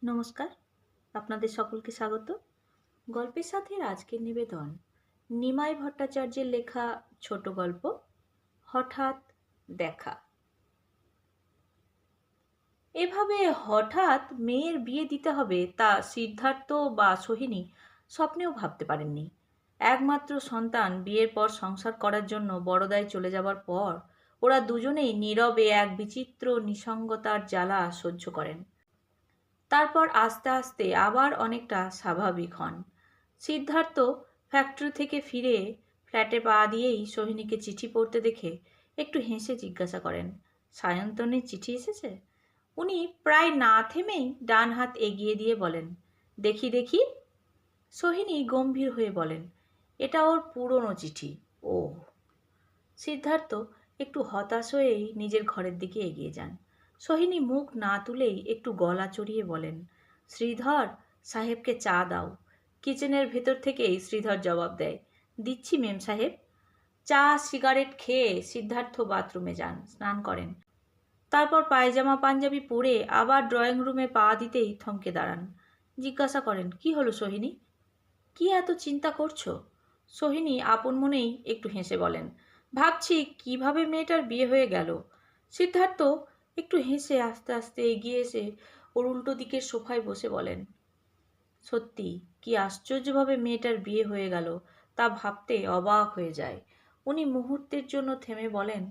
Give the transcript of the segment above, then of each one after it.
নমস্কার, আপনাদের সকলকে স্বাগত। গল্পের সাথে আজকের নিবেদন নিমাই ভট্টাচার্যের লেখা ছোট গল্প হঠাৎ দেখা। এভাবে হঠাৎ মেয়ের বিয়ে দিতে হবে তা সিদ্ধার্থ বা সোহিনী স্বপ্নেও ভাবতে পারেননি। একমাত্র সন্তান বিয়ের পর সংসার করার জন্য বড়দায় চলে যাবার পর ওরা দুজনেই নীরবে এক বিচিত্র নিসঙ্গতার জ্বালা সহ্য করেন। তারপর আস্তে আস্তে আবার অনেকটা স্বাভাবিক হন। সিদ্ধার্থ ফ্যাক্টরি থেকে ফিরে ফ্ল্যাটে পা দিয়েই সোহিনীকে চিঠি পড়তে দেখে একটু হেসে জিজ্ঞাসা করেন, সায়ন্তনের চিঠি এসেছে? উনি প্রায় না থেমেই ডান হাত এগিয়ে দিয়ে বলেন, দেখি দেখি। সোহিনী গম্ভীর হয়ে বলেন, এটা ওর পুরনো চিঠি। ও। সিদ্ধার্থ একটু হতাশ হয়েই নিজের ঘরের দিকে এগিয়ে যান। সোহিনী মুখ না তুলেই একটু গলা চড়িয়ে বলেন, শ্রীধর সাহেবকে চা দাও। কিচেনের ভেতর থেকেই শ্রীধর জবাব দেয়, দিচ্ছি মেম সাহেব। চা সিগারেট খেয়ে সিদ্ধার্থ বাথরুমে যান, স্নান করেন। তারপর পায়জামা পাঞ্জাবি পরে আবার ড্রয়িং রুমে পা দিতেই থমকে দাঁড়ান। জিজ্ঞাসা করেন, কি হলো সোহিনী? কি এত চিন্তা করছো? সোহিনী আপন মনেই একটু হেসে বলেন, ভাবছি কিভাবে মেয়েটার বিয়ে হয়ে গেল। সিদ্ধার্থ একটু হেসে আস্তে আস্তে এগিয়ে এসে ওর উল্টো দিকের সোফায় বসে বলেন, সত্যি কি আশ্চর্যভাবে মেয়েটার বিয়ে হয়ে গেল তা ভাবতে অবাক হয়ে যায়। উনি মুহূর্তের জন্য থেমে বলেন,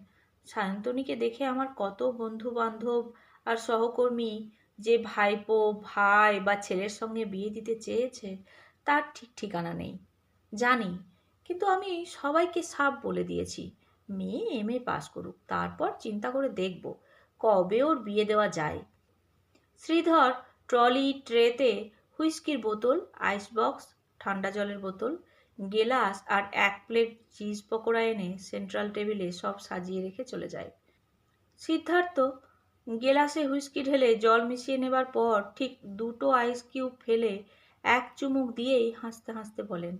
সায়ন্তনীকে দেখে আমার কত বন্ধু বান্ধব আর সহকর্মী যে ভাইপো ভাই বা ছেলের সঙ্গে বিয়ে দিতে চেয়েছে তার ঠিক ঠিকানা নেই। জানি, কিন্তু আমি সবাইকে সাফ বলে দিয়েছি, মেয়ে এমএ পাস করুক, তারপর চিন্তা করে দেখব কবে ওর বিয়ে দেওয়া যায়। শ্রীধর ট্রলি ট্রেতে হুইস্কির বোতল, আইস বক্স, ঠান্ডা জলের বোতল, গেলাস আর এক প্লেট চিজ পকোড়া এনে সেন্ট্রাল টেবিলে সব সাজিয়ে রেখে চলে যায়। সিদ্ধার্থ গেলাসে হুইস্কি ঢেলে জল মিশিয়ে নেবার পর ঠিক দুটো আইস কিউব ফেলে এক চুমুক দিয়েই হাসতে হাসতে বলেন,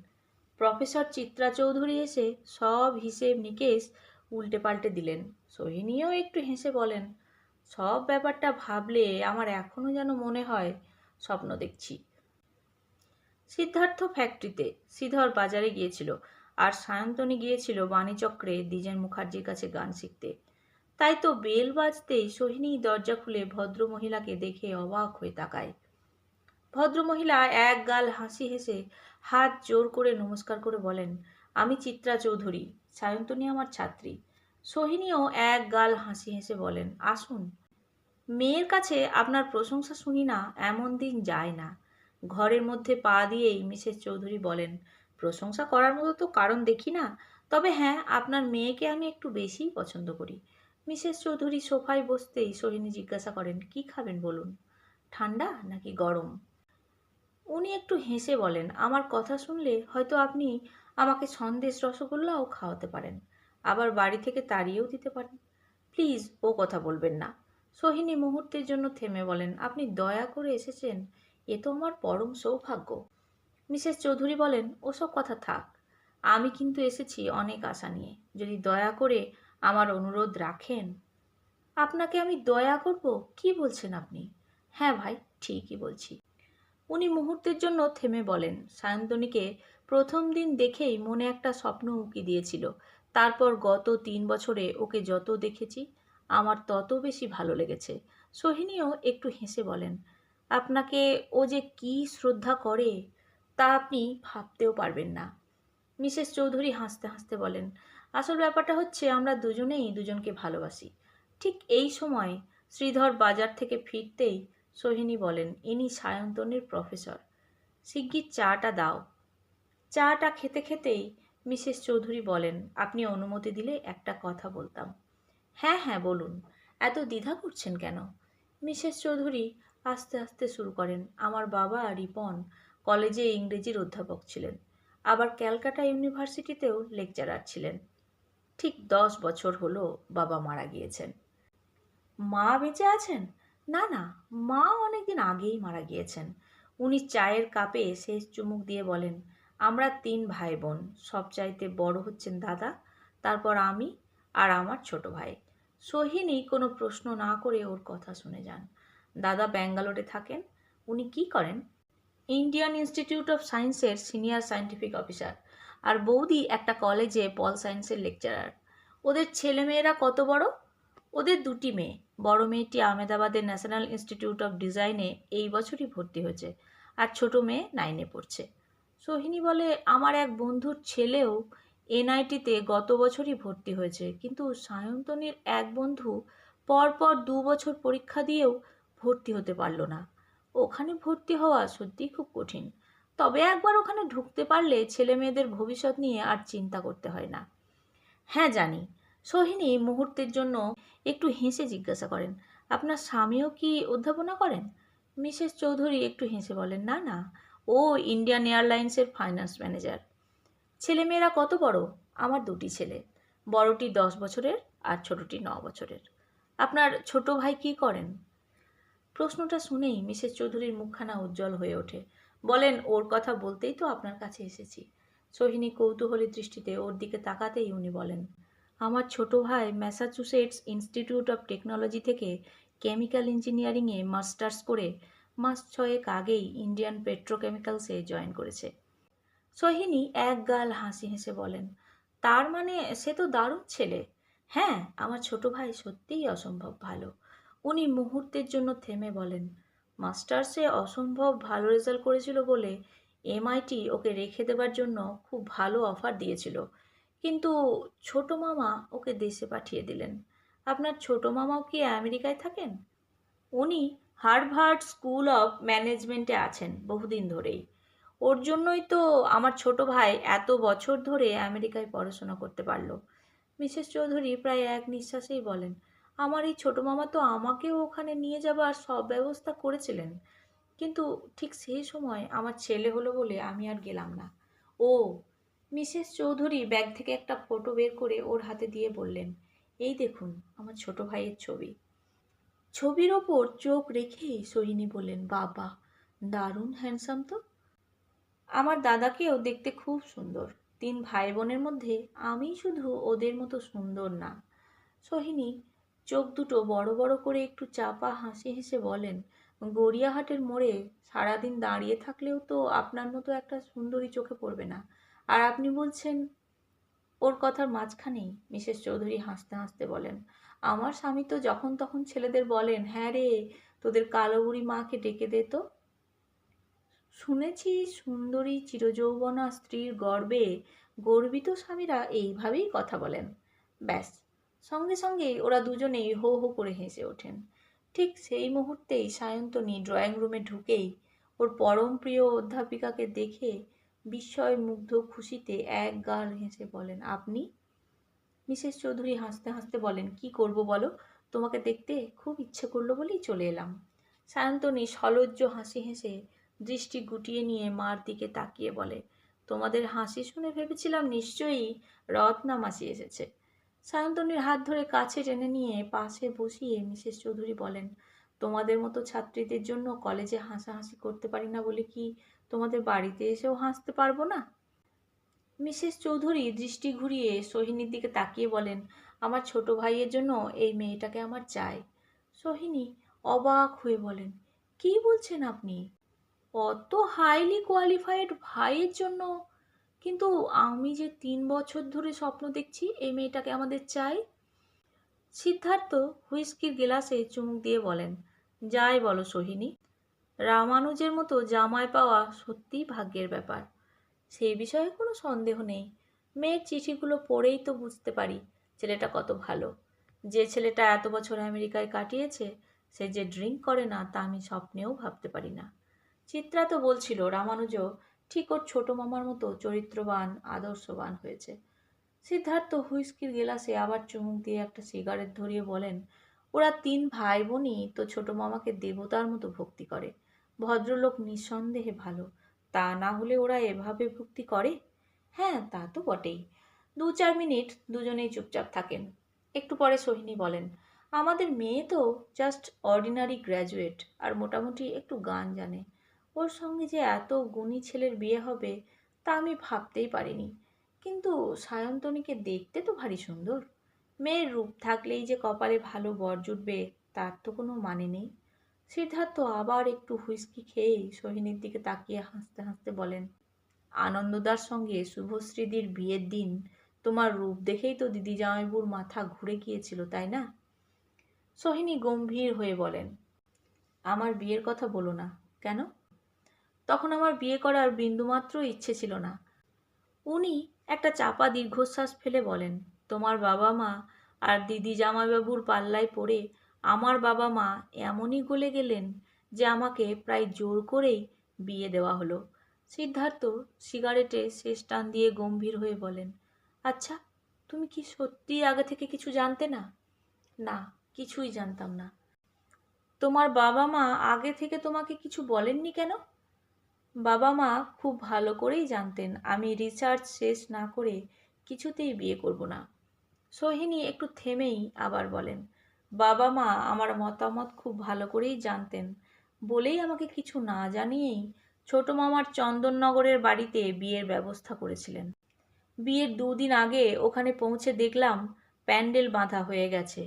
প্রফেসর চিত্রা চৌধুরী এসে সব হিসেব নিকেশ উল্টে পাল্টে দিলেন। সোহিনীও একটু হেসে বলেন, সব ব্যাপারটা ভাবলে আমার এখনো যেন মনে হয় স্বপ্ন দেখছি। সিদ্ধার্থ ফ্যাক্টরিতে, শ্রীধর বাজারে গিয়েছিল, আর সায়ন্তনী গিয়েছিল বাণীচক্রে দ্বিজেন মুখার্জির কাছে গান শিখতে। তাই তো বেল বাজতেই সোহিনী দরজা খুলে ভদ্রমহিলাকে দেখে অবাক হয়ে তাকায়। ভদ্রমহিলা এক গাল হাসি হেসে হাত জোর করে নমস্কার করে বলেন, আমি চিত্রা চৌধুরী, সায়ন্তনী আমার ছাত্রী। সোহিনীও এক গাল হাসি হেসে বলেন, আসুন। মেয়ের কাছে আপনার প্রশংসা শুনি না এমন দিন যায় না। ঘরের মধ্যে পা দিয়েই মিসেস চৌধুরী বলেন, প্রশংসা করার মতো তো কারণ দেখি না, তবে হ্যাঁ, আপনার মেয়েকে আমি একটু বেশিই পছন্দ করি। মিসেস চৌধুরী সোফায় বসতেই সোহিনী জিজ্ঞাসা করেন, কি খাবেন বলুন, ঠান্ডা নাকি গরম? উনি একটু হেসে বলেন, আমার কথা শুনলে হয়তো আপনি আমাকে সন্দেশ রসগোল্লাও খাওয়াতে পারেন, আবার বাড়ি থেকে তাড়িয়েও দিতে পারেন। প্লিজ ও কথা বলবেন না। সোহিনী মুহূর্তের জন্য থেমে বলেন, আপনি দয়া করে এসেছেন, এ তো আমার পরম সৌভাগ্য। মিসেস চৌধুরী বলেন, ওসব কথা থাক, আমি কিন্তু এসেছি অনেক আশা নিয়ে, যদি দয়া করে আমার অনুরোধ রাখেন। আপনাকে আমি দয়া করব? কি বলছেন আপনি? হ্যাঁ ভাই, ঠিকই বলছি। উনি মুহূর্তের জন্য থেমে বলেন, সায়ন্তনীকে প্রথম দিন দেখেই মনে একটা স্বপ্ন উঁকি দিয়েছিল। তারপর গত 3 বছরে ওকে যত দেখেছি আমার তত বেশি ভালো লেগেছে। সোহিনীও একটু হেসে বলেন, আপনাকে ও যে কি শ্রদ্ধা করে তা আপনি ভাবতেও পারবেন না। মিসেস চৌধুরী হাসতে হাসতে বলেন, আসল ব্যাপারটা হচ্ছে আমরা দুজনেই দুজনকে ভালোবাসি। ঠিক এই সময় শ্রীধর বাজার থেকে ফিরতেই সোহিনী বলেন, ইনি সায়ন্তনীর প্রফেসর, শিগগির চাটা দাও। চাটা খেতে খেতেই মিসেস চৌধুরী বলেন, আপনি অনুমতি দিলে একটা কথা বলতাম। হ্যাঁ হ্যাঁ বলুন, এত দ্বিধা করছেন কেন? মিসেস চৌধুরী আস্তে আস্তে শুরু করেন, আমার বাবা রিপন কলেজে ইংরেজির অধ্যাপক ছিলেন, আবার ক্যালকাটা ইউনিভার্সিটিতেও লেকচারার ছিলেন। ঠিক 10 বছর হলো বাবা মারা গিয়েছেন। মা বেঁচে আছেন? না না, মা অনেকদিন আগেই মারা গিয়েছেন। উনি চায়ের কাপে শেষ চুমুক দিয়ে বলেন, আমরা 3 ভাই বোন, সবচাইতে বড় হচ্ছেন দাদা, তারপর আমি আর আমার ছোট ভাই। সোহিনী কোনো প্রশ্ন না করে ওর কথা শুনে যান। দাদা ব্যাঙ্গালোরে থাকেন, উনি কি করেন? ইন্ডিয়ান ইনস্টিটিউট অফ সায়েন্সের সিনিয়র সায়েন্টিফিক অফিসার, আর বৌদি একটা কলেজে পল সায়েন্সের লেকচারার। ওদের ছেলেমেয়েরা কত বড়? ওদের দুটি মেয়ে। বড় মেয়েটি আহমেদাবাদের ন্যাশনাল ইনস্টিটিউট অফ ডিজাইনে এই বছরই ভর্তি হয়েছে, আর ছোট মেয়ে 9-এ পড়ছে। সোহিনী বলে, আমার এক বন্ধুর ছেলেও এনআইটিতে গত বছরই ভর্তি হয়েছে, কিন্তু সায়ন্তনীর এক বন্ধু পরপর 2 বছর পরীক্ষা দিয়েও ভর্তি হতে পারল না। ওখানে ভর্তি হওয়া সত্যিই খুব কঠিন, তবে একবার ওখানে ঢুকতে পারলে ছেলে মেয়েদের ভবিষ্যৎ নিয়ে আর চিন্তা করতে হয় না। হ্যাঁ জানি। সোহিনী মুহূর্তের জন্য একটু হেসে জিজ্ঞাসা করেন, আপনার স্বামীও কি অধ্যাপনা করেন? মিসেস চৌধুরী একটু হেসে বলেন, না না, ও ইন্ডিয়ান এয়ারলাইন্সের ফাইন্যান্স ম্যানেজার। ছেলেমেয়েরা কত বড়? আমার দুটি ছেলে, বড়টি 10 বছরের আর ছোটটি 9 বছরের। আপনার ছোট ভাই কি করেন? প্রশ্নটা শুনেই মিসেস চৌধুরীর মুখখানা উজ্জ্বল হয়ে ওঠে। বলেন, ওর কথা বলতেই তো আপনার কাছে এসেছি। সোহিনী কৌতূহলী দৃষ্টিতে ওর দিকে তাকাতেই উনি বলেন, আমার ছোট ভাই ম্যাসাচুসেটস ইনস্টিটিউট অফ টেকনোলজি থেকে কেমিক্যাল ইঞ্জিনিয়ারিংয়ে মাস্টার্স করে মাস 6 আগেই ইন্ডিয়ান পেট্রোকেমিক্যালসে জয়েন করেছে। সোহিনী একগাল হাসি হেসে বলেন, তার মানে সে তো দারুণ ছেলে। হ্যাঁ, আমার ছোট ভাই সত্যিই অসম্ভব ভালো। উনি মুহূর্তের জন্য থেমে বলেন, মাস্টার্সে অসম্ভব ভালো রেজাল্ট করেছিল বলে এমআইটি ওকে রেখে দেবার জন্য খুব ভালো অফার দিয়েছিল, কিন্তু ছোট মামা ওকে দেশে পাঠিয়ে দিলেন। আপনার ছোট মামাও কি আমেরিকায় থাকেন? উনি হার্ভার্ড স্কুল অফ ম্যানেজমেন্টে আছেন বহুদিন ধরেই। ওর জন্যই তো আমার ছোট ভাই এত বছর ধরে আমেরিকায় পড়াশোনা করতে পারলো। মিসেস চৌধুরী প্রায় এক নিঃশ্বাসেই বলেন, আমার এই ছোট মামা তো আমাকেও ওখানে নিয়ে যাবার সব ব্যবস্থা করেছিলেন, কিন্তু ঠিক সেই সময় আমার ছেলে হলো বলে আমি আর গেলাম না। ও। মিসেস চৌধুরী ব্যাগ থেকে একটা ফটো বের করে ওর হাতে দিয়ে বললেন, এই দেখুন আমার ছোট ভাইয়ের ছবি। ছবির ওপর চোখ রেখেই সোহিনী বললেন, বাবা, দারুণ হ্যান্ডসাম তো। আমার দাদাকেও দেখতে খুব সুন্দর। 3 ভাই বোনের মধ্যে আমি শুধু ওদের মতো সুন্দর না। সোহিনী চোখ দুটো বড় বড় করে একটু চাপা হাসি হেসে বলেন, গড়িয়াহাটের মোড়ে সারাদিন দাঁড়িয়ে থাকলেও তো আপনার মতো একটা সুন্দরী চোখে পড়বে না, আর আপনি বলছেন। ওর কথার মাঝখানেই মিসেস চৌধুরী হাসতে হাসতে বলেন, আমার স্বামী তো যখন তখন ছেলেদের বলেন, হ্যাঁ রে, তোদের কালো বুড়ি মাকে ডেকে দে তো। শুনেছি সুন্দরী চিরযৌবনা স্ত্রীর গর্বে গর্বিত স্বামীরা এইভাবেই কথা বলেন। ব্যাস, সঙ্গে সঙ্গেই ওরা দুজনেই হো হো করে হেসে ওঠেন। ঠিক সেই মুহূর্তেই সায়ন্তনী ড্রয়িং রুমে ঢুকেই ওর পরম প্রিয় অধ্যাপিকাকে দেখে বিস্ময় মুগ্ধ খুশিতে এক গাল হেসে বলেন, আপনি? মিসেস চৌধুরী হাসতে হাসতে বলেন, কি করব বলো, তোমাকে দেখতে খুব ইচ্ছে করলো বলেই চলে এলাম। সায়ন্তনী সলজ্জ হাসি হেসে দৃষ্টি গুটিয়ে নিয়ে মার দিকে তাকিয়ে বলে, তোমাদের হাসি শুনে ভেবেছিলাম নিশ্চয়ই রত্না মাসি এসেছে। সায়ন্তনীর হাত ধরে কাছে টেনে নিয়ে পাশে বসিয়ে মিসেস চৌধুরী বলেন, তোমাদের মতো ছাত্রীদের জন্য কলেজে হাসাহাসি করতে পারি না বলে কি তোমাদের বাড়িতে এসেও হাসতে পারবো না? মিসেস চৌধুরী দৃষ্টি ঘুরিয়ে সোহিনীর দিকে তাকিয়ে বলেন, আমার ছোট ভাইয়ের জন্য এই মেয়েটাকে আমার চাই। সোহিনী অবাক হয়ে বলেন, কি বলছেন আপনি? অত হাইলি কোয়ালিফাইড ভাইয়ের জন্য? কিন্তু আমি যে 3 বছর ধরে স্বপ্ন দেখছি এই মেয়েটাকে আমাদের চাই। সিদ্ধার্থ হুইস্কির গ্লাসে চুমুক দিয়ে বলেন, যাই বলো সোহিনী, রামানুজের মতো জামাই পাওয়া সত্যিই ভাগ্যের ব্যাপার। সেই বিষয়ে কোনো সন্দেহ নেই। মেয়ের চিঠিগুলো পড়েই তো বুঝতে পারি ছেলেটা কত ভালো। যে ছেলেটা এত বছর আমেরিকায় কাটিয়েছে সে যে ড্রিঙ্ক করে না তা আমি স্বপ্নেও ভাবতে পারি না। চিত্রা তো বলছিল রামানুজও ঠিক ওর ছোট মামার মতো চরিত্রবান আদর্শবান হয়েছে। সিদ্ধার্থ হুইস্কির গেলাসে আবার চুমুক দিয়ে একটা সিগারেট ধরিয়ে বলেন, ওরা 3 ভাই বোনই তো ছোট মামাকে দেবতার মতো ভক্তি করে। ভদ্রলোক নিঃসন্দেহে ভালো, তা না হলে ওরা এভাবে ভক্তি করে? হ্যাঁ, তা তো বটেই। 2-4 মিনিট দুজনেই চুপচাপ থাকেন। একটু পরে সোহিনী বলেন, আমাদের মেয়ে তো জাস্ট অর্ডিনারি গ্র্যাজুয়েট আর মোটামুটি একটু গান জানে। ওর সঙ্গে যে এত গুণী ছেলের বিয়ে হবে তা আমি ভাবতেই পারিনি। কিন্তু সায়ন্তনীকে দেখতে তো ভারী সুন্দর। মেয়ের রূপ থাকলেই যে কপালে ভালো বর জুটবে তার তো কোনো মানে নেই। সিদ্ধার্থ আবার একটু হুইস্কি খেয়েই সোহিনীর দিকে তাকিয়ে হাসতে হাসতে বলেন, আনন্দদার সঙ্গে শুভশ্রীদির বিয়ের দিন তোমার রূপ দেখেই তো দিদি জামাইবুর মাথা ঘুরে গিয়েছিল, তাই না? সোহিনী গম্ভীর হয়ে বলেন, আমার বিয়ের কথা বলো না। কেন? তখন আমার বিয়ে করার বিন্দুমাত্র ইচ্ছে ছিল না। উনি একটা চাপা দীর্ঘশ্বাস ফেলে বলেন, তোমার বাবা মা আর দিদি জামাইবাবুর পাল্লায় পড়ে আমার বাবা মা এমনই গলে গেলেন যে আমাকে প্রায় জোর করেই বিয়ে দেওয়া হলো। সিদ্ধার্থ সিগারেটে শেষ টান দিয়ে গম্ভীর হয়ে বলেন, আচ্ছা, তুমি কি সত্যি আগে থেকে কিছু জানতে না? না, কিছুই জানতাম না। তোমার বাবা মা আগে থেকে তোমাকে কিছু বলেননি কেন? বাবা মা খুব ভালো করেই জানতেন আমি রিসার্চ শেষ না করে কিছুতেই বিয়ে করব না। সোহিনী একটু থেমেই আবার বলেন, বাবা মা আমার মতামত খুব ভালো করেই জানতেন বলেই আমাকে কিছু না জানিয়েই ছোট মামার চন্দননগরের বাড়িতে বিয়ের ব্যবস্থা করেছিলেন। বিয়ের 2 দিন আগে ওখানে পৌঁছে দেখলাম প্যান্ডেল বাঁধা হয়ে গেছে।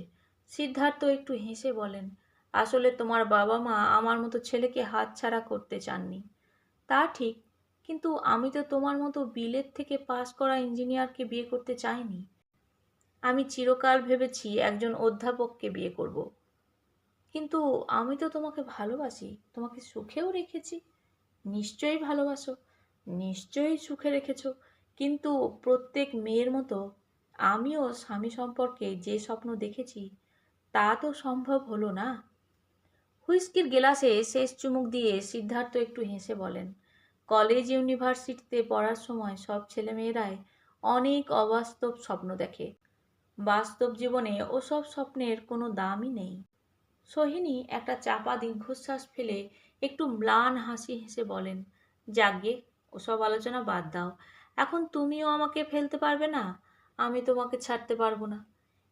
সিদ্ধার্থ একটু হেসে বলেন, আসলে তোমার বাবা মা আমার মতো ছেলেকে হাতছাড়া করতে চাননি। তা ঠিক, কিন্তু আমি তো তোমার মতো বিলেত থেকে পাশ করা ইঞ্জিনিয়ারকে বিয়ে করতে চাইনি। আমি চিরকাল ভেবেছি একজন অধ্যাপককে বিয়ে করব। কিন্তু আমি তো তোমাকে ভালোবাসি, তোমাকে সুখেও রেখেছি। নিশ্চয়ই ভালোবাসো, নিশ্চয়ই সুখে রেখেছো। কিন্তু প্রত্যেক মেয়ের মতো আমিও স্বামী সম্পর্কে যে স্বপ্ন দেখেছি তা তো সম্ভব হলো না। হুইস্কির গেলাসে শেষ চুমুক দিয়ে সিদ্ধার্থ একটু হেসে বলেন, কলেজ ইউনিভার্সিটিতে পড়ার সময় সব ছেলেমেয়েরাই অনেক অবাস্তব স্বপ্ন দেখে। বাস্তব জীবনে ওসব স্বপ্নের কোনো দামই নেই। সোহিনী একটা চাপা দীর্ঘশ্বাস ফেলে একটু ম্লান হাসি হেসে বলেন, যাকগে, ওসব আলোচনা বাদ দাও। এখন তুমিও আমাকে ফেলতে পারবে না, আমি তোমাকে ছাড়তে পারবো না।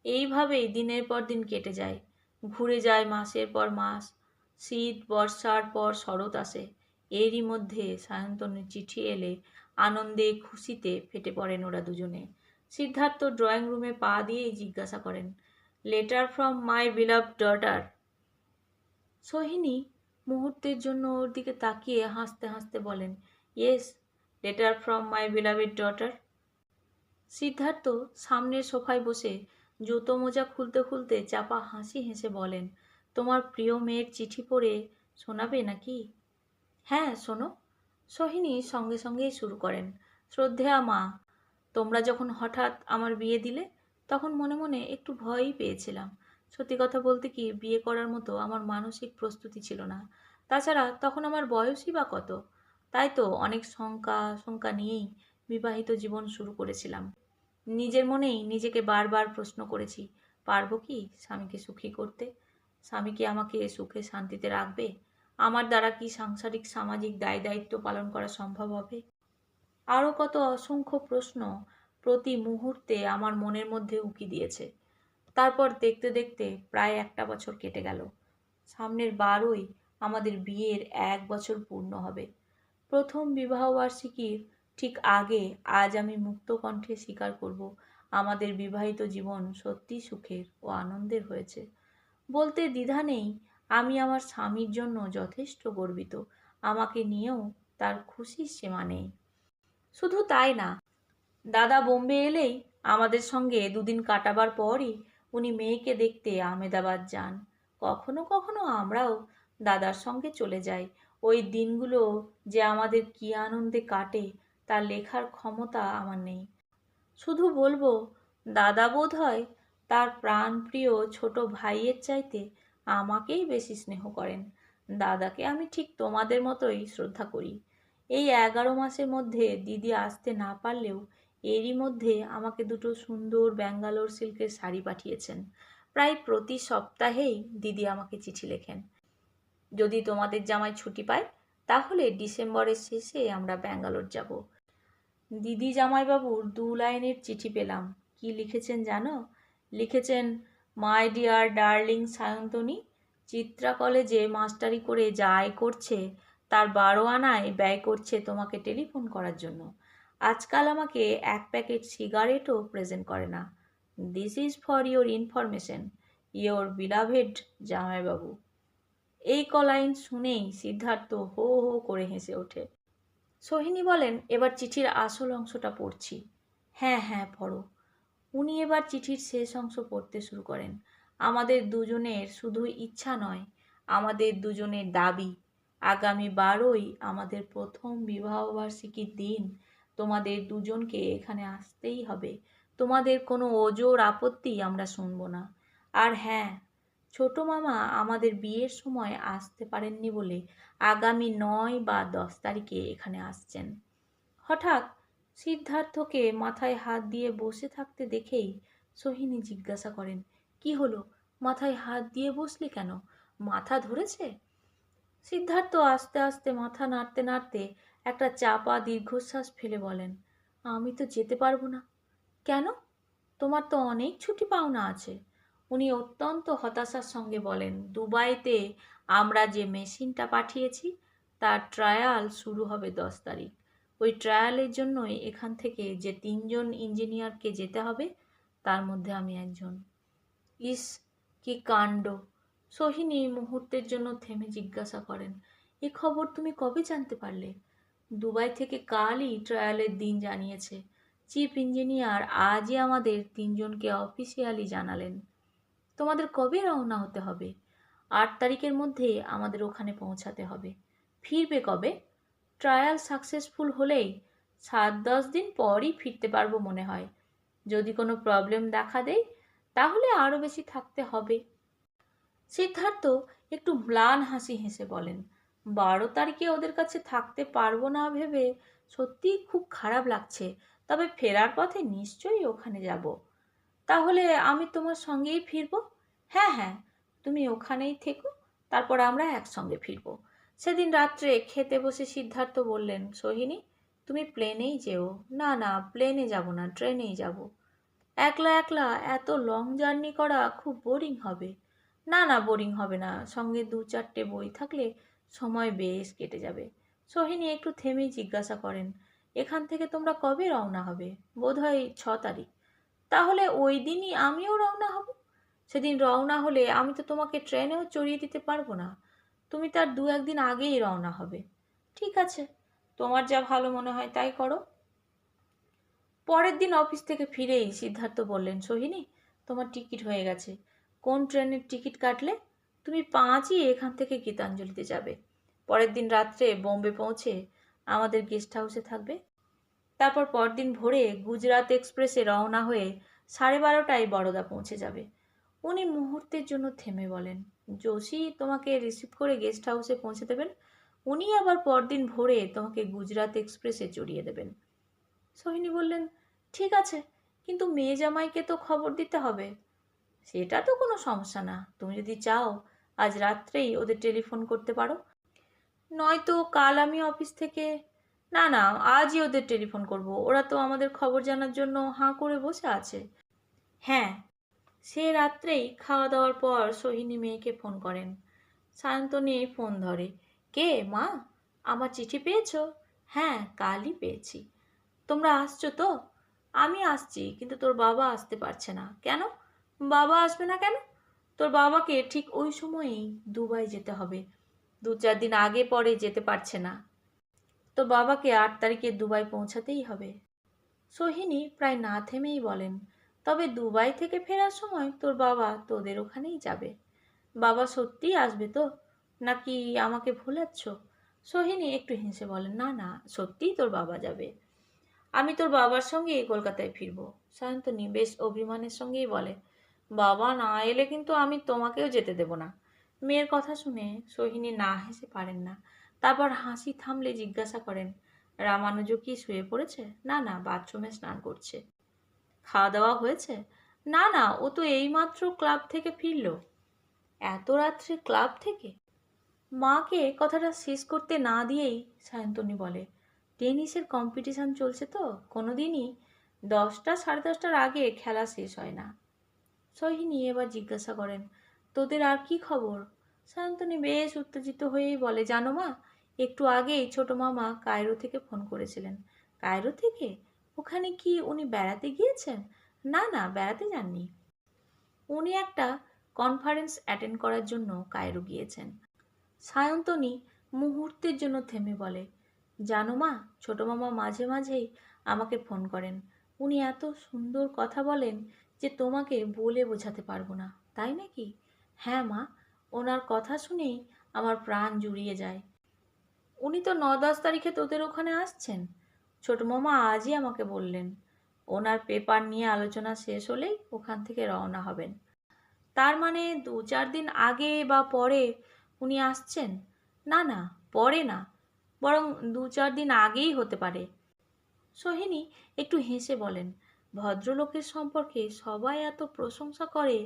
এইভাবেই দিনের পর দিন কেটে যায়, ঘুরে যায় মাসের পর মাস। শীত বর্ষার পর শরৎ আসে। এরই মধ্যে সায়ন্তনের চিঠি এলে আনন্দে খুশিতে ফেটে পড়েন ওরা দুজনে। সিদ্ধার্থ ড্রয়িং রুমে পা দিয়েই জিজ্ঞাসা করেন, letter from my beloved daughter? Sohini মুহূর্তের জন্য ওর দিকে তাকিয়ে হাসতে হাসতে বলেন, yes, letter from my beloved daughter. Siddhartha সামনের সোফায় বসে জুতো মোজা খুলতে খুলতে চাপা হাসি হেসে বলেন, তোমার প্রিয় মেয়ের চিঠি পড়ে শোনাবে নাকি? হ্যাঁ, শোনো। সোহিনী সঙ্গে সঙ্গেই শুরু করেন, শ্রদ্ধেয়া মা, তোমরা যখন হঠাৎ আমার বিয়ে দিলে তখন মনে মনে একটু ভয়ই পেয়েছিলাম। সত্যি কথা বলতে কি, বিয়ে করার মতো আমার মানসিক প্রস্তুতি ছিল না। তাছাড়া তখন আমার বয়সই বা কত। তাই তো অনেক শঙ্কা শঙ্কা নিয়েই বিবাহিত জীবন শুরু করেছিলাম। নিজের মনেই নিজেকে বারবার প্রশ্ন করেছি, পারবো কি স্বামীকে সুখী করতে? স্বামী কি আমাকে সুখে শান্তিতে রাখবে? আমার দ্বারা কি সাংসারিক সামাজিক দায় দায়িত্ব পালন করা সম্ভব হবে? আরও কত অসংখ্য প্রশ্ন প্রতি মুহূর্তে আমার মনের মধ্যে উকি দিয়েছে। তারপর দেখতে দেখতে প্রায় একটা বছর কেটে গেল। সামনের 12ই আমাদের বিয়ের 1 বছর পূর্ণ হবে। প্রথম বিবাহবার্ষিকীর ঠিক আগে আজ আমি মুক্ত কণ্ঠে স্বীকার করব, আমাদের বিবাহিত জীবন সত্যি সুখের ও আনন্দের হয়েছে। বলতে দ্বিধা নেই, আমি আমার স্বামীর জন্য যথেষ্ট গর্বিত। আমাকে নিয়েও তার খুশির সীমা নেই। শুধু তাই না, দাদা বোম্বে এলেই আমাদের সঙ্গে 2 দিন কাটাবার পরই উনি মেয়েকে দেখতে আমেদাবাদ যান। কখনো কখনো আমরাও দাদার সঙ্গে চলে যাই। ওই দিনগুলো যে আমাদের কী আনন্দে কাটে তা লেখার ক্ষমতা আমার নেই। শুধু বলবো, দাদা বোধ হয় তার প্রাণপ্রিয় ছোট ভাইয়ের চাইতে আমাকেই বেশি স্নেহ করেন। দাদাকে আমি ঠিক তোমাদের মতোই শ্রদ্ধা করি। এই 11 মাসের মধ্যে দিদি আসতে না পারলেও এরই মধ্যে আমাকে 2টো সুন্দর ব্যাঙ্গালোর সিল্কের শাড়ি পাঠিয়েছেন। প্রায় প্রতি সপ্তাহেই দিদি আমাকে চিঠি লেখেন, যদি তোমাদের জামাই ছুটি পায় তাহলে ডিসেম্বরের শেষে আমরা ব্যাঙ্গালোর যাব। দিদি জামাইবাবুর 2 লাইনের চিঠি পেলাম। কি লিখেছেন জানো? লিখেছেন, my dear darling Sayantani, Chitra কলেজে মাস্টারি করে যা আয় করছে তার 12 আনায় ব্যয় করছে তোমাকে টেলিফোন করার জন্য। আজকাল আমাকে 1 প্যাকেট সিগারেটও প্রেজেন্ট করে না। This is for your information, your beloved জামাইবাবু। এই কলাইন শুনেই সিদ্ধার্থ হো হো করে হেসে ওঠে। সোহিনী বলেন, এবার চিঠির আসল অংশটা পড়ছি। হ্যাঁ হ্যাঁ পড়ো। উনি এবার চিঠির শেষ অংশ পড়তে শুরু করেন। আমাদের দুজনের শুধু ইচ্ছা নয়, আমাদের দুজনের দাবি। আগামী 12ই আমাদের প্রথম বিবাহবার্ষিকীর দিন। তোমাদের দুজনকে এখানে আসতেই হবে। তোমাদের কোনো ওজোর আপত্তি আমরা শুনব না। আর হ্যাঁ, ছোট মামা আমাদের বিয়ের সময় আসতে পারেননি বলে আগামী 9 বা 10 তারিখে এখানে আসছেন। হঠাৎ সিদ্ধার্থকে মাথায় হাত দিয়ে বসে থাকতে দেখেই সোহিনী জিজ্ঞাসা করেন, কি হলো? মাথায় হাত দিয়ে বসলি কেন? মাথা ধরেছে? সিদ্ধার্থ আস্তে আস্তে মাথা নাড়তে নাড়তে একটা চাপা দীর্ঘশ্বাস ফেলে বলেন, আমি তো যেতে পারবো না। কেন? তোমার তো অনেক ছুটি পাওনা আছে। উনি অত্যন্ত হতাশার সঙ্গে বলেন, দুবাইতে আমরা যে মেশিনটা পাঠিয়েছি তার ট্রায়াল শুরু হবে 10 তারিখ। ওই ট্রায়ালের জন্যই এখান থেকে যে 3জন ইঞ্জিনিয়ারকে যেতে হবে তার মধ্যে আমি একজন। ইস, কি কাণ্ড! সোহিনী মুহূর্তের জন্য থেমে জিজ্ঞাসা করেন, এ খবর তুমি কবে জানতে পারলে? দুবাই থেকে কালই ট্রায়ালের দিন জানিয়েছে। চিফ ইঞ্জিনিয়ার আজই আমাদের 3জনকে অফিসিয়ালি জানালেন। তোমাদের কবে রওনা হতে হবে? 8 তারিখের মধ্যে আমাদের ওখানে পৌঁছাতে হবে। ফিরবে কবে? ট্রায়াল সাকসেসফুল হলেই 7-10 দিন পরই ফিরতে পারবো মনে হয়। যদি কোনো প্রবলেম দেখা দেয় তাহলে আরও বেশি থাকতে হবে। সিদ্ধার্থ একটু ম্লান হাসি হেসে বলেন, 12 তারিখে ওদের কাছে থাকতে পারবো না ভেবে সত্যিই খুব খারাপ লাগছে। তবে ফেরার পথে নিশ্চয়ই ওখানে যাব। তাহলে আমি তোমার সঙ্গেই ফিরবো? হ্যাঁ হ্যাঁ, তুমি ওখানেই থেকো, তারপর আমরা একসঙ্গে ফিরবো। সেদিন রাত্রে খেতে বসে সিদ্ধার্থ বললেন, সোহিনী তুমি প্লেনেই যেও। না না, প্লেনে যাব না, ট্রেনেই যাব। একলা একলা এত লং জার্নি করা খুব বোরিং হবে। না না, বোরিং হবে না, সঙ্গে 2-4টে বই থাকলে সময় বেশ কেটে যাবে। সোহিনী একটু থেমেই জিজ্ঞাসা করেন, এখান থেকে তোমরা কবে রওনা হবে? বোধহয় 6 তারিখ। তাহলে ওই দিনই আমিও রওনা হব। সেদিন রওনা হলে আমি তো তোমাকে ট্রেনেও চড়িয়ে দিতে পারবো না। তুমি তার 2-1 দিন আগেই রওনা হবে। ঠিক আছে, তোমার যা ভালো মনে হয় তাই করো। পরের দিন অফিস থেকে ফিরেই সিদ্ধার্থ বললেন, সোহিনী তোমার টিকিট হয়ে গেছে। কোন ট্রেনের টিকিট কাটলে? তুমি 5ই এখান থেকে গীতাঞ্জলিতে যাবে। পরের দিন রাত্রে বোম্বে পৌঁছে আমাদের গেস্ট হাউসে থাকবে। তারপর পরদিন ভোরে গুজরাট এক্সপ্রেসে রওনা হয়ে 12:30টায় বরোদা পৌঁছে যাবে। উনি মুহূর্তের জন্য থেমে বলেন, যোশী তোমাকে রিসিভ করে গেস্ট হাউসে পৌঁছে দেবেন। উনি আবার পরদিন ভোরে তোমাকে গুজরাট এক্সপ্রেসে চড়িয়ে দেবেন। সোহিনী বললেন, ঠিক আছে, কিন্তু মেয়ে জামাইকে তো খবর দিতে হবে। সেটা তো কোনো সমস্যা না, তুমি যদি চাও আজ রাত্রেই ওদের টেলিফোন করতে পারো। নয়তো কাল আমি অফিস থেকে। না না, আজই ওদের টেলিফোন করব, ওরা তো আমাদের খবর জানার জন্য হাঁ করে বসে আছে। হ্যাঁ। সে রাত্রেই খাওয়া দাওয়ার পর সোহিনী মেয়েকে ফোন করেন। সায়ন্তনী ফোন ধরে, কে মা? আমার চিঠি পেয়েছো? হ্যাঁ, কালই পেয়েছি। তোমরা আসছো তো? আমি আসছি, কিন্তু তোর বাবা আসতে পারছে না। কেন? বাবা আসবে না কেন? তোর বাবাকে ঠিক ওই সময়েই দুবাই যেতে হবে। 2-4 দিন আগে পরে যেতে পারছে না। তোর বাবাকে 8 তারিখে দুবাই পৌঁছাতেই হবে। সোহিনী প্রায় না থেমেই বলেন, তবে দুবাই থেকে ফেরার সময় তোর বাবা তোদের ওখানেই যাবে। বাবা সত্যিই আসবে তো, নাকি আমাকে ভুলাচ্ছ? সোহিনী একটু হেসে বলেন, না না, সত্যিই তোর বাবা যাবে। আমি তোর বাবার সঙ্গেই কলকাতায় ফিরবো। সায়ন্তনী বেশ অভিমানের সঙ্গেই বলে, বাবা না এলে কিন্তু আমি তোমাকেও যেতে দেব না। মেয়ের কথা শুনে সোহিনী না হেসে পারেন না। তারপর হাসি থামলে জিজ্ঞাসা করেন, রামানুজ কি শুয়ে পড়েছে? না না, বাথরুমে স্নান করছে। খাওয়া দাওয়া হয়েছে? না না, ও তো এইমাত্র ক্লাব থেকে ফিরল। এত রাত্রে ক্লাব থেকে? মাকে কথাটা শেষ করতে না দিয়েই সায়ন্তনী বলে, টেনিসের কম্পিটিশন চলছে তো কোনোদিনই 10টা 10:30টার আগে খেলা শেষ হয় না। সোহিনী এবার জিজ্ঞাসা করেন, তোদের আর কি খবর? সায়ন্তনী বেশ উত্তেজিত হয়েই বলে, জানো মা, একটু আগেই ছোট মামা কায়রো থেকে ফোন করেছিলেন। কায়রো থেকে? ওখানে কি উনি বেড়াতে গিয়েছেন? না না, বেড়াতে যাননি। উনি একটা কনফারেন্স অ্যাটেন্ড করার জন্য কায়রো গিয়েছেন। সায়ন্তনী মুহূর্তের জন্য থেমে বলে, জানো মা, ছোট মামা মাঝে মাঝেই আমাকে ফোন করেন। উনি এত সুন্দর কথা বলেন যে তোমাকে বলে বোঝাতে পারবো না। তাই নাকি? হ্যাঁ মা, ওনার কথা শুনেই আমার প্রাণ জুড়িয়ে যায়। উনি তো 9-10 তারিখে তোদের ওখানে আসছেন। ছোট মামা আজই আমাকে বললেন। ওনার পেপার নিয়ে আলোচনা শেষ হলেই ওখান থেকে রওনা হবেন। তার মানে 2-4 দিন আগে বা পরে উনি আসছেন? না না, পরে না, বরং 2-4 দিন আগেই হতে পারে। সোহিনী একটু হেসে বলেন, ভদ্রলোকের সম্পর্কে সবাই এত প্রশংসা করে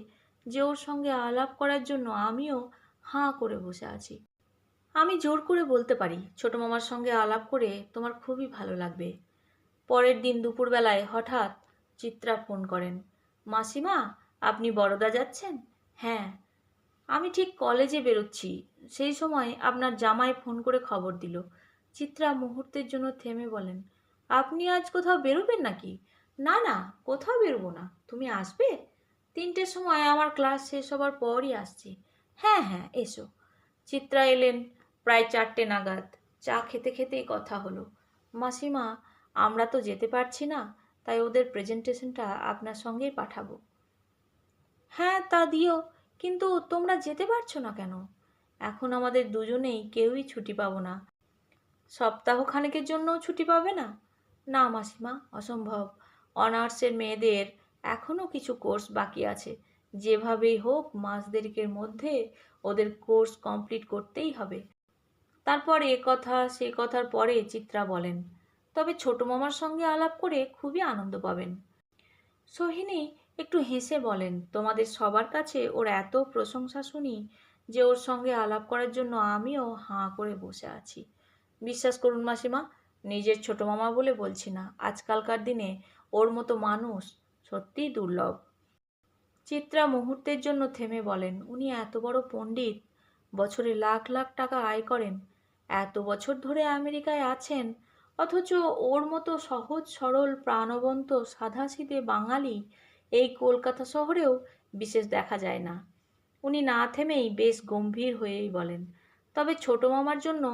যে ওর সঙ্গে আলাপ করার জন্য আমিও হাঁ করে বসে আছি। আমি জোর করে বলতে পারি ছোট মামার সঙ্গে আলাপ করে তোমার খুবই ভালো লাগবে। পরের দিন দুপুরবেলায় হঠাৎ চিত্রা ফোন করেন, মাসিমা, আপনি বরোদা যাচ্ছেন? হ্যাঁ, আমি ঠিক কলেজে বেরোচ্ছি, সেই সময় আপনার জামাই ফোন করে খবর দিল। চিত্রা মুহূর্তের জন্য থেমে বলেন, আপনি আজ কোথাও বেরোবেন নাকি? না না, কোথাও বেরোবো না, তুমি আসবে? 3টের সময় আমার ক্লাস শেষ হবার পরই আসছি। হ্যাঁ হ্যাঁ, এসো। চিত্রা এলেন প্রায় 4টে নাগাদ। চা খেতে খেতেই কথা হলো, মাসিমা, আমরা তো যেতে পারছি না, তাই ওদের প্রেজেন্টেশনটা আপনার সঙ্গেই পাঠাবো। হ্যাঁ, তা দিও, কিন্তু তোমরা যেতে পারছো না কেন? এখন আমাদের দুজনেই কেউই ছুটি পাবো না। সপ্তাহখানেকের জন্যও ছুটি পাবে না? না মাসিমা, অসম্ভব। অনার্সের মেয়েদের এখনও কিছু কোর্স বাকি আছে। যেভাবেই হোক মাস দেড়েকের মধ্যে ওদের কোর্স কমপ্লিট করতেই হবে। তারপর এ কথা সে কথার পরে চিত্রা বলেন, তবে ছোট মামার সঙ্গে আলাপ করে খুবই আনন্দ পাবেন। সোহিনী একটু হেসে বলেন, তোমাদের সবার কাছে ওর এত প্রশংসা শুনি যে ওর সঙ্গে আলাপ করার জন্য আমিও হাঁ করে বসে আছি। বিশ্বাস করুন মাসিমা, নিজের ছোট মামা বলে বলছি না, আজকালকার দিনে ওর মতো মানুষ সত্যিই দুর্লভ। চিত্রা মুহূর্তের জন্য থেমে বলেন, উনি এত বড় পণ্ডিত, বছরে লাখ লাখ টাকা আয় করেন, এত বছর ধরে আমেরিকায় আছেন, অথচ ওর মতো সহজ সরল প্রাণবন্ত সাধাসিধে বাঙালি এই কলকাতা শহরেও বিশেষ দেখা যায় না। উনি না থেমেই বেশ গম্ভীর হয়েই বলেন, তবে ছোট মামার জন্য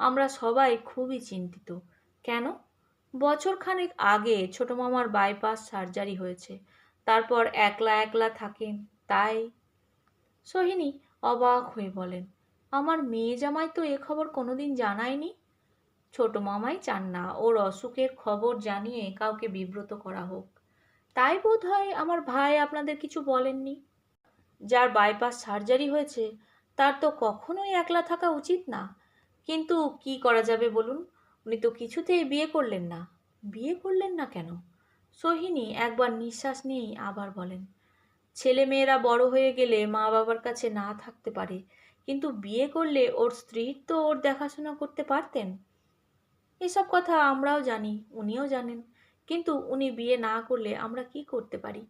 আমরা সবাই খুবই চিন্তিত। কেন? বছরখানেক আগে ছোট মামার বাইপাস সার্জারি হয়েছে, তারপর একলা একলা থাকেন, তাই। সোহিনী অবাক হয়ে বলেন, আমার মেয়ে জামাই তো এ খবর কোনোদিন জানায়নি। ছোট মামাই চান না ওর অসুখের খবর জানিয়ে কাউকে বিব্রত করা হোক, তাই বোধ হয় আমার ভাই আপনাদের কিছু বলেননি। যার বাইপাস সার্জারি হয়েছে তার তো কখনোই একলা থাকা উচিত না। কিন্তু কি করা যাবে বলুন, উনি তো কিছুতেই বিয়ে করলেন না। বিয়ে করলেন না কেন? সোহিনী একবার নিঃশ্বাস নিয়েই আবার বলেন, ছেলে মেয়েরা বড় হয়ে গেলে মা বাবার কাছে না থাকতে পারে, কিন্তু বিয়ে করলে ওর স্ত্রীর তো ওর দেখাশোনা করতে পারতেন। এসব কথা আমরাও জানি, উনিও জানেন, কিন্তু উনি বিয়ে না করলে আমরা কি করতে পারি?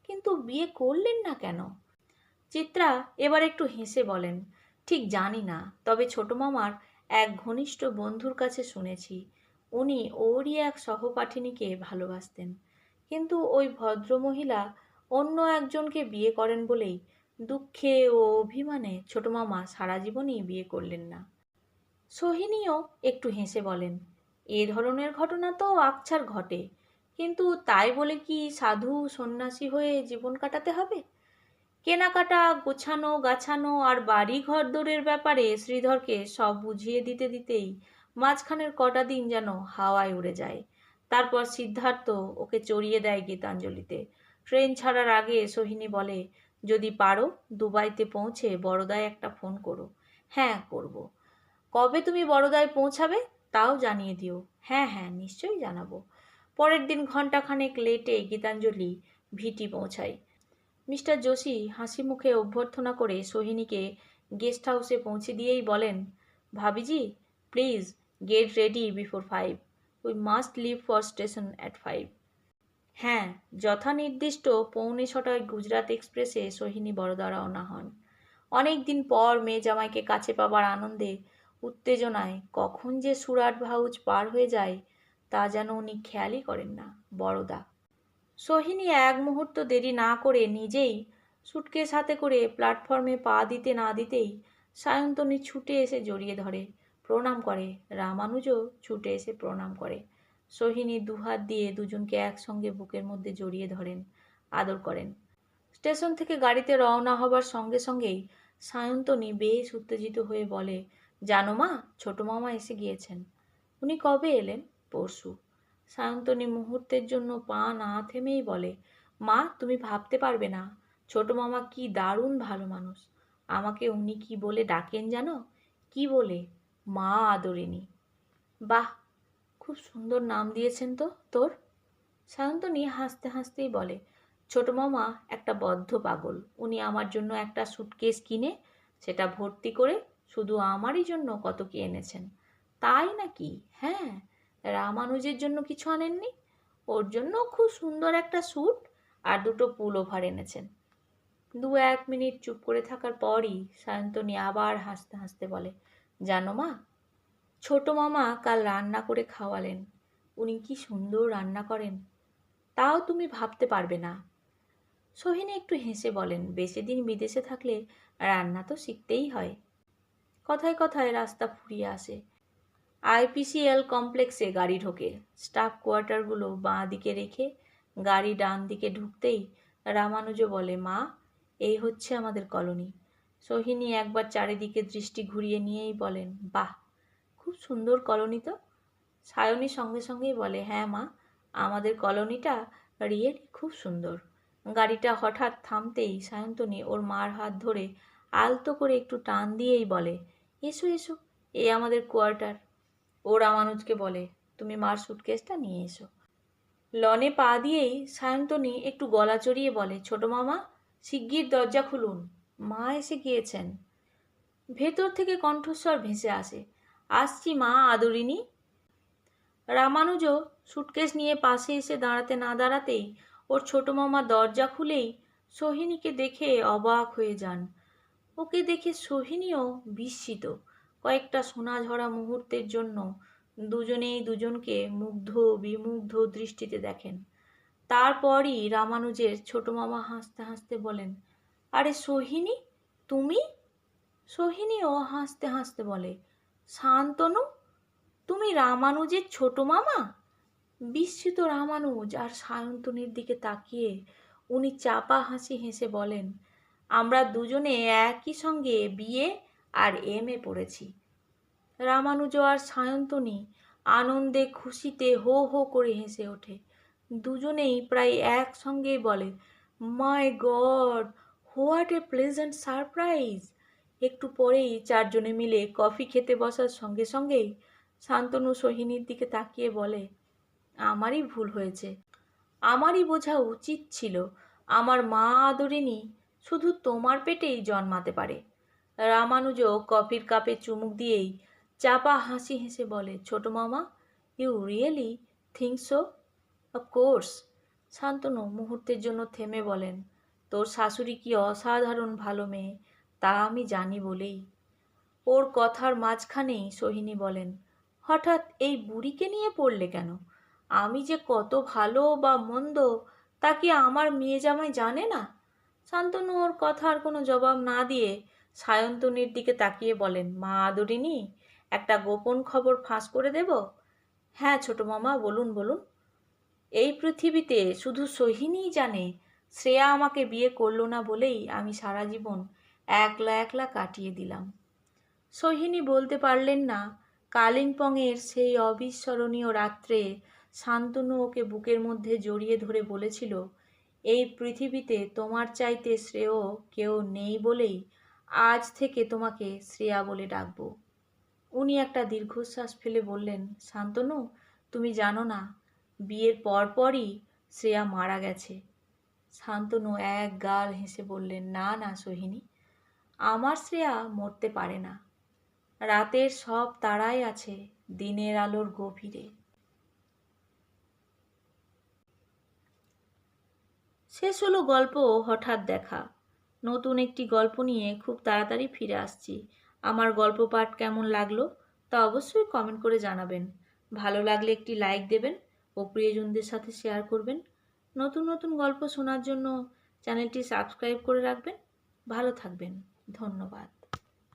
কিন্তু বিয়ে করলেন না কেন? চিত্রা এবার একটু হেসে বলেন, ঠিক জানি না, তবে ছোট মামার এক ঘনিষ্ঠ বন্ধুর কাছে শুনেছি উনি ওরই এক সহপাঠিনীকে ভালোবাসতেন, কিন্তু ওই ভদ্রমহিলা অন্য একজনকে বিয়ে করেন বলেই দুঃখে ও অভিমানে ছোট মামা সারা জীবনই বিয়ে করলেন না। সোহিনীও একটু হেসে বলেন, এ ধরনের ঘটনা তো আকছার ঘটে, কিন্তু তাই বলে কি সাধু সন্ন্যাসী হয়ে জীবন কাটাতে হবে? কেনাকাটা, গোছানো গাছানো আর বাড়ি ঘরদোরের ব্যাপারে শ্রীধরকে সব বুঝিয়ে দিতে দিতেই মাঝখানের কটা দিন যেন হাওয়ায় উড়ে যায়। তারপর সিদ্ধার্থ ওকে চড়িয়ে দেয় গীতাঞ্জলিতে। ট্রেন ছাড়ার আগে সোহিনী বলে, যদি পারো দুবাইতে পৌঁছে বড়দায় একটা ফোন করো। হ্যাঁ, করব। কবে তুমি বড়দায় পৌঁছাবে তাও জানিয়ে দিও। হ্যাঁ হ্যাঁ, নিশ্চয়ই জানাবো। পরের দিন ঘণ্টাখানেক লেটে গীতাঞ্জলি ভিটি পৌঁছায়। মিস্টার যোশী হাসি মুখে অভ্যর্থনা করে সোহিনীকে গেস্ট হাউসে পৌঁছে দিয়েই বলেন, ভাবিজি, please get ready before 5, we must leave for station at 5। হ্যাঁ, যথা নির্দিষ্ট 6:45 গুজরাট এক্সপ্রেসে সোহিনী বরোদা রওনা হন। অনেক দিন পর মেয়ে জামাইকে কাছে পাবার আনন্দে উত্তেজনায় কখন যে সুরাট ভাউজ পার হয়ে যায় তা যেন উনি খেয়ালই করেন না। বরোদা। সোহিনী এক মুহূর্ত দেরি না করে নিজেই সুটকেস হাতে করে প্ল্যাটফর্মে পা দিতে না দিতেই সায়ন্তনী ছুটে এসে জড়িয়ে ধরে, প্রণাম করে। রামানুজও ছুটে এসে প্রণাম করে। সোহিনী দুহাত দিয়ে দুজনকে একসঙ্গে বুকের মধ্যে জড়িয়ে ধরেন, আদর করেন। স্টেশন থেকে গাড়িতে রওনা হবার সঙ্গে সঙ্গেই সায়ন্তনী বেশ উত্তেজিত হয়ে বলে, জানো মা, ছোট মামা এসে গিয়েছেন। উনি কবে এলেন? পরশু। সায়ন্তনী মুহূর্তের জন্য পা না থেমেই বলে, মা, তুমি ভাবতে পারবে না, ছোট মামা কি দারুণ ভালো মানুষ। আমাকে উনি কি বলে ডাকেন জানো? কি বলে? মা আদরিনী। বাহ, খুব সুন্দর নাম দিয়েছেন তো তোর। সায়ন্তনী হাসতে হাসতেই বলে, ছোট মামা একটা বদ্ধ পাগল। উনি আমার জন্য একটা সুটকেস কিনে সেটা ভর্তি করে শুধু আমারই জন্য কত কি এনেছেন। তাই নাকি? হ্যাঁ। রামানুজের জন্য কিছু আনেননি? ওর জন্য খুব সুন্দর একটা স্যুট আর দুটো পুল ওভার এনেছেন। 1 মিনিট চুপ করে থাকার পরই সায়ন্তনী আবার হাসতে হাসতে বলে, জানো মা, ছোট মামা কাল রান্না করে খাওয়ালেন। উনি কি সুন্দর রান্না করেন, তাও তুমি ভাবতে পারবে না। সোহিনী একটু হেসে বলেন, বেশি দিন বিদেশে থাকলে রান্না তো শিখতেই হয়। কথায় কথায় রাস্তা ফুরিয়ে আসে। আইপিসিএল কমপ্লেক্সে গাড়ি ঢোকে। স্টাফ কোয়ার্টারগুলো বাঁ দিকে রেখে গাড়ি ডান দিকে ঢুকতেই রামানুজ বলে, মা, এই হচ্ছে আমাদের কলোনি। সোহিনী একবার চারিদিকে দৃষ্টি ঘুরিয়ে নিয়েই বলেন, বাহ, খুব সুন্দর কলোনি তো। সায়নী সঙ্গে সঙ্গেই বলে, হ্যাঁ মা, আমাদের কলোনিটা রিয়েলি খুব সুন্দর। গাড়িটা হঠাৎ থামতেই সায়ন্তনী ওর মার হাত ধরে আলতো করে একটু টান দিয়েই বলে, এসো এসো, এ আমাদের কোয়ার্টার। ও রামানুজকে বলে, তুমি মার সুটকেসটা নিয়ে এসো। লনে পা দিয়েই সায়ন্তনী একটু গলা চড়িয়ে বলে, ছোট মামা, শিগগির দরজা খুলুন, মা এসে গিয়েছেন। ভেতর থেকে কণ্ঠস্বর ভেসে আসে, আসছি মা আদরিনী। রামানুজও সুটকেস নিয়ে পাশে এসে দাঁড়াতে না দাঁড়াতেই ওর ছোট মামা দরজা খুলেই সোহিনীকে দেখে অবাক হয়ে যান। ওকে দেখে সোহিনীও বিস্মিত। কয়েকটা সোনাঝরা মুহূর্তের জন্য দুজনেই দুজনকে মুগ্ধ বিমুগ্ধ দৃষ্টিতে দেখেন। তারপরই রামানুজের ছোট মামা হাসতে হাসতে বলেন, আরে সোহিনী, তুমি? সোহিনীও হাসতে হাসতে বলে, শান্তনু, তুমি রামানুজের ছোট মামা? বিস্মিত রামানুজ আর সায়ন্তনীর দিকে তাকিয়ে উনি চাপা হাসি হেসে বলেন, আমরা দুজনে একই সঙ্গে বিএ আর এমএ পড়েছি। রামানুজ আর সায়ন্তনী আনন্দে খুশিতে হো হো করে হেসে ওঠে। দুজনেই প্রায় একসঙ্গেই বলে, my God, what a pleasant surprise. একটু পরেই চারজনে মিলে কফি খেতে বসার সঙ্গে সঙ্গেই শান্তনু সোহিনীর দিকে তাকিয়ে বলে, আমারই ভুল হয়েছে, আমারই বোঝা উচিত ছিল আমার মা আদরিনী শুধু তোমার পেটেই জন্মাতে পারে। রামানুজও কফির কাপে চুমুক দিয়েই চাপা হাসি হেসে বলে, ছোট মামা, you really think so? Of course. Shantanu মুহূর্তের জন্য থেমে বলেন, তোর শাশুড়ি কি অসাধারণ ভালো মেয়ে, তা আমি জানি বলেই। ওর কথার মাঝখানেই সোহিনী বলেন, হঠাৎ এই বুড়িকে নিয়ে পড়লে কেন? আমি যে কত ভালো বা মন্দ তা কি আমার মেয়ে জামাই জানে না? শান্তনু ওর কথার কোনো জবাব না দিয়ে সায়ন্তনীর দিকে তাকিয়ে বলেন, মা আদরিনী, একটা গোপন খবর ফাঁস করে দেব? হ্যাঁ ছোট মামা, বলুন বলুন। এই পৃথিবীতে শুধু সোহিনীই জানে শ্রেয়া আমাকে বিয়ে করলো না বলেই আমি সারা জীবন একলা একলা কাটিয়ে দিলাম। সোহিনী বলতে পারলেন না কালিম্পংয়ের সেই অবিস্মরণীয় রাত্রে শান্তনু ওকে বুকের মধ্যে জড়িয়ে ধরে বলেছিল, এই পৃথিবীতে তোমার চাইতে শ্রেয় কেউ নেই বলেই আজ থেকে তোমাকে শ্রেয়া বলে ডাকব। উনি একটা দীর্ঘশ্বাস ফেলে বললেন, শান্তনু, তুমি জানো না, বিয়ের পরপরই শ্রেয়া মারা গেছে। শান্তনু এক গাল হেসে বললেন, না না সোহিনী, আমার শ্রেয়া মরতে পারে না। রাতের সব তারাই আছে দিনের আলোর গভীরে। শেষ হলো গল্প হঠাৎ দেখা। নতুন একটি গল্প নিয়ে খুব তাড়াতাড়ি ফিরে আসছি। আমার গল্প পাঠ কেমন লাগলো তা অবশ্যই কমেন্ট করে জানাবেন। ভালো লাগলে একটি লাইক দেবেন ও প্রিয়জনদের সাথে শেয়ার করবেন। নতুন নতুন গল্প শোনার জন্য চ্যানেলটি সাবস্ক্রাইব করে রাখবেন। ভালো থাকবেন। ধন্যবাদ।